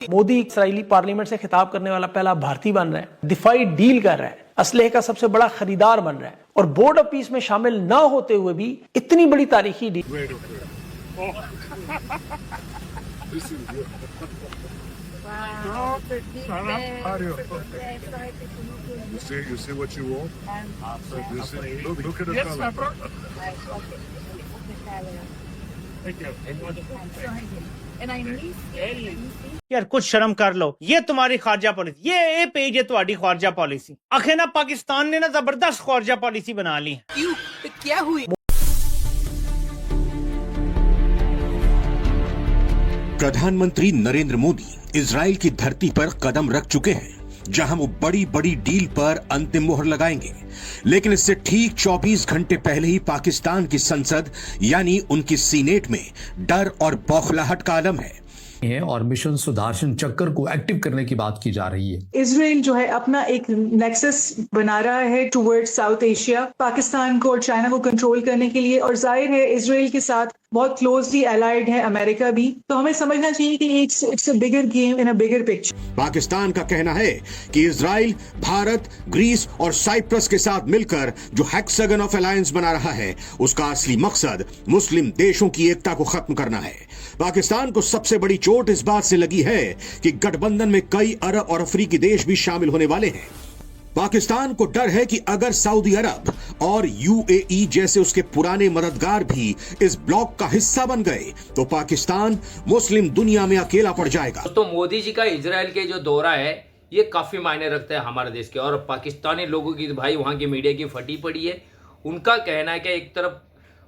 मोदी इस्राएली parliament से खिताब करने वाला पहला भारतीय बन रहा है, दिफाई डील कर रहा है, असलहे का सबसे बड़ा खरीदार बन रहा है और बोर्ड ऑफ पीस में शामिल ना होते हुए भी इतनी बड़ी तारीखी deal. You see what you want? Look at the color. यार कुछ शर्म कर लो, ये तुम्हारी खारजा पॉलिसी, ये पेज है तुम्हारी खारजा पॉलिसी। आखिर ना पाकिस्तान ने ना जबरदस्त खारजा पॉलिसी बना ली। क्यों? क्या हुई? प्रधानमंत्री नरेंद्र मोदी इजराइल की धरती पर कदम रख चुके हैं, जहां वो बड़ी बड़ी डील पर अंतिम मोहर लगाएंगे। लेकिन इससे ठीक 24 घंटे पहले ही पाकिस्तान की संसद यानी उनकी सीनेट में डर और बौखलाहट का आलम है और मिशन सुदर्शन चक्र को एक्टिव करने की बात की जा रही है। इजराइल जो है अपना एक नेक्सस बना रहा है टुवर्ड्स साउथ एशिया, पाकिस्तान को और चाइना को कंट्रोल करने के लिए, और जाहिर है इजराइल के साथ बहुत क्लोजली अलाइड है अमेरिका भी। तो हमें समझना चाहिए कि it's a bigger game in a bigger picture. Pakistan का कहना है कि इजराइल भारत, ग्रीस और साइप्रस के साथ मिलकर जो हेक्सागन ऑफ अलायंस बना रहा है, उसका असली मकसद मुस्लिम देशों की एकता को खत्म करना है। पाकिस्तान को सबसे बड़ी चोट इस बात से लगी है कि गठबंधन में कई अरब और अफ्रीकी देश भी शामिल होने वाले हैं। पाकिस्तान को डर है कि अगर सऊदी अरब और यूएई जैसे उसके पुराने मददगार भी इस ब्लॉक का हिस्सा बन गए तो पाकिस्तान मुस्लिम दुनिया में अकेला पड़ जाएगा। तो मोदी जी का इजराइल के जो दौरा है ये काफी मायने रखता है हमारे देश के, और पाकिस्तानी लोगों की भाई वहाँ की मीडिया की फटी पड़ी है। उनका कहना है कि एक तरफ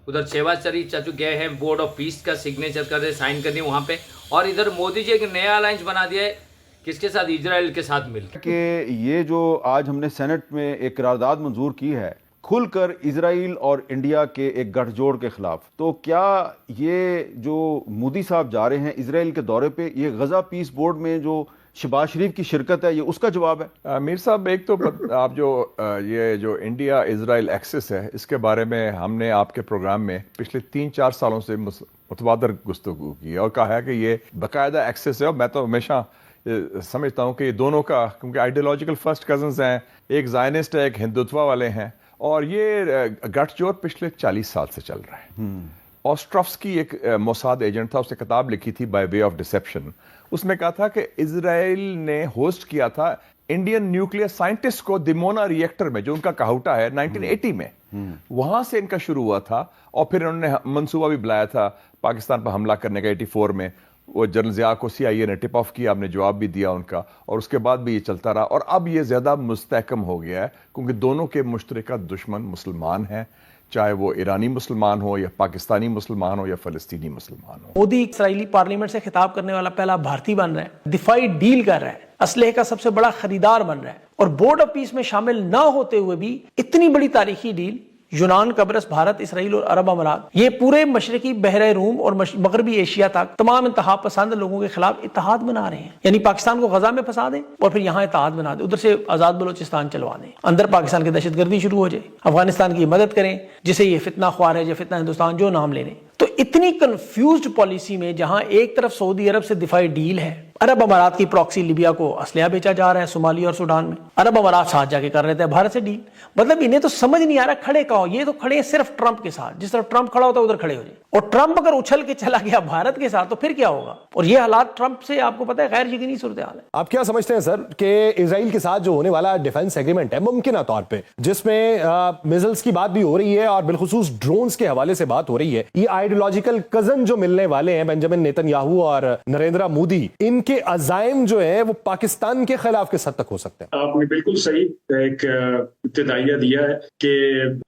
उधर शहबाज शरीफ चाचू गए हैं बोर्ड ऑफ पीस का सिग्नेचर कर रहे, साइन करने वहाँ पे, और इधर मोदी जी एक नया अलायंस बना दिया है किसके साथ? इजराइल के साथ मिलकर। कि ये जो आज हमने सेनेट में एक करारदाद मंजूर की है खुलकर इजराइल और इंडिया के एक गठजोड़ के खिलाफ, तो क्या ये जो मोदी साहब जा रहे हैं इजराइल के दौरे पे, ये गजा पीस बोर्ड में जो शहबाज शरीफ की शिरकत है, ये उसका जवाब है? मीर साहब, एक तो आप जो ये जो इंडिया इजराइल एक्सिस है, इसके बारे में हमने आपके प्रोग्राम में पिछले 3-4 सालों से मुतबादर गुफ्तगू की और कहा है कि ये बाकायदा एक्सिस है। और मैं तो हमेशा समझता हूँ कि ये दोनों का, क्योंकि आइडियोलॉजिकल फर्स्ट कजन्स हैं, एक जायनिस्ट है, एक हिंदुत्व वाले हैं, और ये गठजोड़ पिछले 40 साल से चल रहा है। ऑस्ट्रोव्स्की एक मोसाद एजेंट था, उसने किताब लिखी थी बाय वे ऑफ डिसेप्शन। उसमें कहा था कि इजराइल ने होस्ट किया था इंडियन न्यूक्लियर साइंटिस्ट को दिमोना रिएक्टर में, जो उनका काहुटा है, 1980 में। वहां से इनका शुरू हुआ था, और फिर उन्होंने मंसूबा भी बुलाया था पाकिस्तान पर हमला करने का 84 में। वो जनरल ज़िया को CIA ने टिप ऑफ किया, आपने जवाब भी दिया उनका, और उसके बाद भी ये चलता रहा। और अब ये ज्यादा मुस्तहकम हो गया है क्योंकि दोनों के मुश्तरका दुश्मन मुसलमान हैं, चाहे वो ईरानी मुसलमान हो या पाकिस्तानी मुसलमान हो या फलस्तीनी मुसलमान हो। मोदी इस्राएली पार्लियामेंट से खिताब करने वाला पहला भारतीय बन रहा है, दिफाई डील कर रहा है, असलहे का सबसे बड़ा खरीदार बन रहा है और बोर्ड ऑफ पीस में शामिल ना होते हुए भी इतनी बड़ी तारीखी डील। यूनान, कब्रस, भारत, इसराइल और अरब अमारात, ये पूरे मशरकी बहरे रूम और मगरबी एशिया तक तमाम इंतहा पसंद लोगों के खिलाफ इत्तेहाद बना रहे हैं। यानी पाकिस्तान को गजा में फंसा दें और फिर यहाँ इत्तेहाद बना दें, उधर से आजाद बलोचिस्तान चलवा दें, अंदर पाकिस्तान की दहशतगर्दी शुरू हो जाए, अफगानिस्तान की मदद करें, जिसे ये फितना ख्वार है या फितना हिंदुस्तान, जो नाम ले लें। तो इतनी कंफ्यूज्ड पॉलिसी में जहां एक तरफ सऊदी अरब से दिफाई डील है, अरब अमारात की प्रॉक्सी लिबिया को असलहा बेचा जा रहा है, सोमालिया और सूडान में, अरब अमारात साथ जाके कर रहे थे भारत से डील। मतलब इन्हें तो समझ नहीं आ रहा खड़े कहाँ हो। ये तो खड़े हैं सिर्फ ट्रंप के साथ, जिस तरफ ट्रंप खड़ा होता है उधर खड़े हो जाए, और ट्रंप अगर उछल के चला गया भारत के साथ तो फिर क्या होगा? और ये हालात ट्रंप से आपको पता है गैर यकीनी सूरत हाल है। आप क्या समझते हैं सर कि इजराइल के साथ जो होने वाला डिफेंस एग्रीमेंट है, मुमकिन तौर पे जिसमें मिसाइल्स की बात भी हो रही है और बिलखुसूस ड्रोन्स के हवाले से बात हो रही है, ये आइडियोलॉजिकल कजन जो मिलने वाले हैं बेंजामिन नेतन्याहू और नरेंद्र मोदी, इनके अजाइम जो है वो पाकिस्तान के खिलाफ किस हद तक हो सकते हैं? आपने बिल्कुल सही एक इब्तिदाइया दिया है कि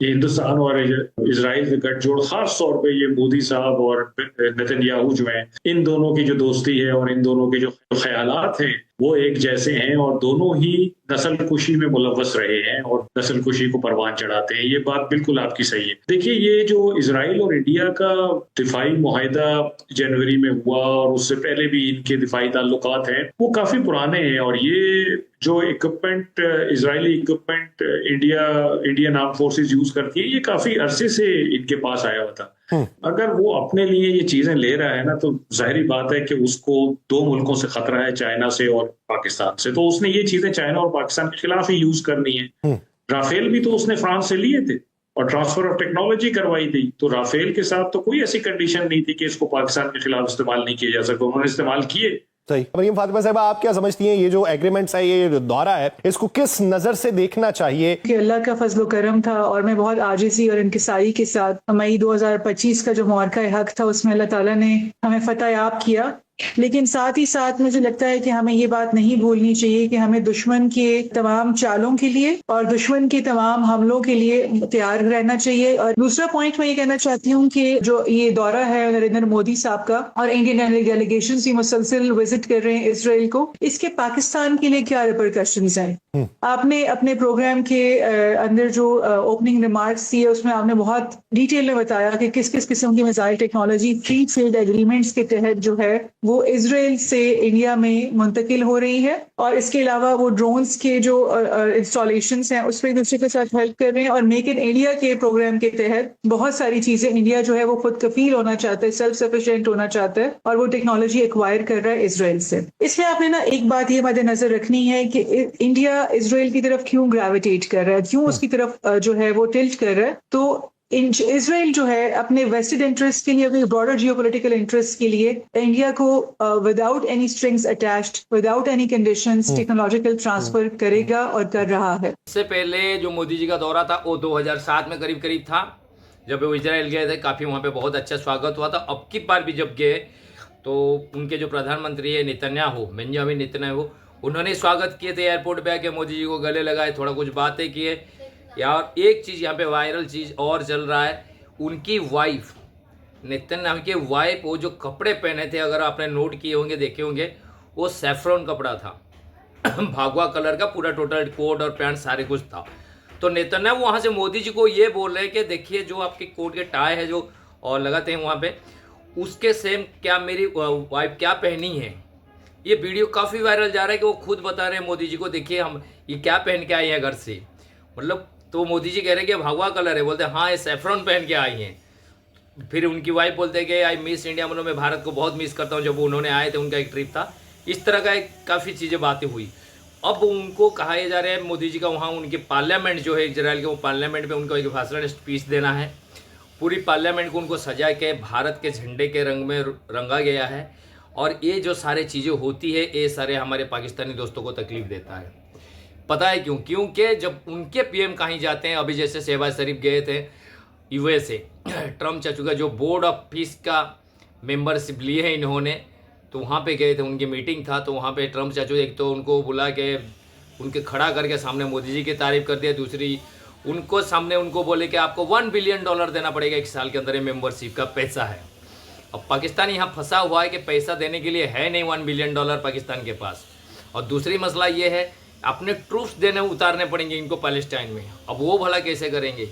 हिंदुस्तान और इजराइल के गठजोड़, खास तौर पे ये मोदी साहब और नेतन्याहू जो हैं, इन दोनों की जो दोस्ती है और इन दोनों के जो ख्यालात हैं वो एक जैसे हैं, और दोनों ही नस्ल कुशी में मुलव्वस रहे हैं और नस्ल कुशी को परवान चढ़ाते हैं। ये बात बिल्कुल आपकी सही है। देखिए, ये जो इजराइल और इंडिया का दिफाई मुआहिदा जनवरी में हुआ और उससे पहले भी इनके दिफाई ताल्लुकात हैं, वो काफी पुराने हैं। और ये जो equipment, Israeli equipment Indian arm forces use करती है, ये काफी अरसे से इनके पास आया हुआ था। अगर वो अपने लिए ये चीजें ले रहा है ना, तो जाहिर बात है कि उसको दो मुल्कों से खतरा है, चाइना से और पाकिस्तान से। तो उसने ये चीजें चाइना और पाकिस्तान के खिलाफ ही यूज करनी है। राफेल भी तो उसने फ्रांस से लिए थे और ट्रांसफर ऑफ टेक्नोलॉजी करवाई थी। तो राफेल के साथ तो कोई ऐसी कंडीशन नहीं थी कि इसको पाकिस्तान के खिलाफ इस्तेमाल नहीं किया जा सकता। उन्होंने इस्तेमाल किए। सही। मरियम फातिमा साहब, आप क्या समझती हैं, ये जो एग्रीमेंट्स है, ये दौरा है, इसको किस नजर से देखना चाहिए? कि अल्लाह का फजल करम था और मैं बहुत आजिज़ी और इंकिसारी के साथ मई 2025 का जो मुआरका हक था उसमें अल्लाह ताला ने हमें फतह याब किया। लेकिन साथ ही साथ मुझे लगता है कि हमें ये बात नहीं भूलनी चाहिए कि हमें दुश्मन के तमाम चालों के लिए और दुश्मन के तमाम हमलों के लिए तैयार रहना चाहिए। और दूसरा पॉइंट मैं ये कहना चाहती हूँ कि जो ये दौरा है नरेंद्र मोदी साहब का और इंडियन डेलीगेशन भी मुसलसल विजिट कर रहे हैं इसराइल को, इसके पाकिस्तान के लिए क्या रिपरकशंस हैं? आपने अपने प्रोग्राम के अंदर जो ओपनिंग रिमार्क्स दिए उसमें आपने बहुत डिटेल में बताया कि किस किस किस्म की missile technology free trade agreements के तहत जो है वो इजराइल से इंडिया में मुंतकिल हो रही है। और इसके अलावा वो ड्रोन्स के जो इंस्टॉलेशंस हैं उस पर एक दूसरे के साथ हेल्प कर रहे हैं। और मेक इन इंडिया के प्रोग्राम के तहत बहुत सारी चीजें इंडिया जो है वो खुद कफील होना चाहता है, सेल्फ सफिशिएंट होना चाहता है और वो टेक्नोलॉजी एक्वायर कर रहा है इसराइल से। इसलिए आपने ना एक बात ये मद्देनजर रखनी है कि इंडिया इसराइल की तरफ क्यों ग्रेविटेट कर रहा है, क्यों उसकी तरफ जो है वो टिल्ट कर रहा है। तो इसराइल जो है अपने वेस्टेड इंटरेस्ट के लिए, अपने ब्रॉडर जियोपॉलिटिकल इंटरेस्ट के लिए इंडिया को without any strings attached, without any conditions technological transfer करेगा और कर रहा है। इससे पहले जो मोदी जी का दौरा था वो 2007 में करीब था, जब वो इजराइल गए थे। काफ़ी वहाँ पे बहुत अच्छा स्वागत हुआ था। अब की बार भी जब गए तो उनके जो प्रधानमंत्री है नेतन्याहू, बेंजामिन नेतन्याहू, उन्होंने स्वागत किए थे एयरपोर्ट पे आके, मोदी जी को गले लगाए, थोड़ा कुछ बातें किए। यार एक चीज़ यहाँ पे वायरल चीज़ और चल रहा है, उनकी वाइफ, नेतन्याहू की वाइफ, वो जो कपड़े पहने थे, अगर आपने नोट किए होंगे, देखे होंगे, वो सैफ्रॉन कपड़ा था भागवा कलर का, पूरा टोटल कोट और पैंट सारे कुछ था। तो नेतन्याहू वहाँ से मोदी जी को ये बोल रहे हैं कि देखिए जो आपके कोट के टाई है जो और लगाते हैं वहाँ पे, उसके सेम क्या मेरी वाइफ क्या पहनी है। ये वीडियो काफ़ी वायरल जा रहा है कि वो खुद बता रहे हैं मोदी जी को, देखिए हम ये क्या पहन के आए हैं घर से, मतलब। तो मोदी जी कह रहे हैं कि भगवा कलर है, बोलते हैं हाँ ये सैफ्रॉन पहन के आई हैं। फिर उनकी वाइफ बोलते हैं कि आई मिस इंडिया, मतलब मैं भारत को बहुत मिस करता हूँ, जब उन्होंने आए थे उनका एक ट्रिप था। इस तरह का एक काफ़ी चीज़ें बातें हुई। अब उनको कहा जा रहा है मोदी जी का वहाँ उनके पार्लियामेंट जो है इजराइल के, वो पार्लियामेंट में उनको एक भाषण स्पीच देना है। पूरी पार्लियामेंट को उनको सजा के भारत के झंडे के रंग में रंगा गया है। और ये जो सारी चीज़ें होती है ये सारे हमारे पाकिस्तानी दोस्तों को तकलीफ देता है। पता है क्यों? क्योंकि जब उनके पीएम कहीं जाते हैं, अभी जैसे शहबाज शरीफ गए थे यूएसए, ट्रम्प चाचू का जो बोर्ड ऑफ पीस का मेंबरशिप लिए है इन्होंने, तो वहाँ पे गए थे, उनकी मीटिंग था। तो वहाँ पे ट्रम्प चाचू एक तो उनको बुला के उनके खड़ा करके सामने मोदी जी की तारीफ कर दिया, दूसरी उनको सामने उनको बोले कि आपको $1 बिलियन देना पड़ेगा 1 साल के अंदर, ये मेंबरशिप का पैसा है। अब पाकिस्तान यहाँ फंसा हुआ है कि पैसा देने के लिए है नहीं $1 बिलियन पाकिस्तान के पास। और दूसरी मसला ये है अपने ट्रूप्स देने उतारने पड़ेंगे इनको पैलेस्टाइन में। अब वो भला कैसे करेंगे?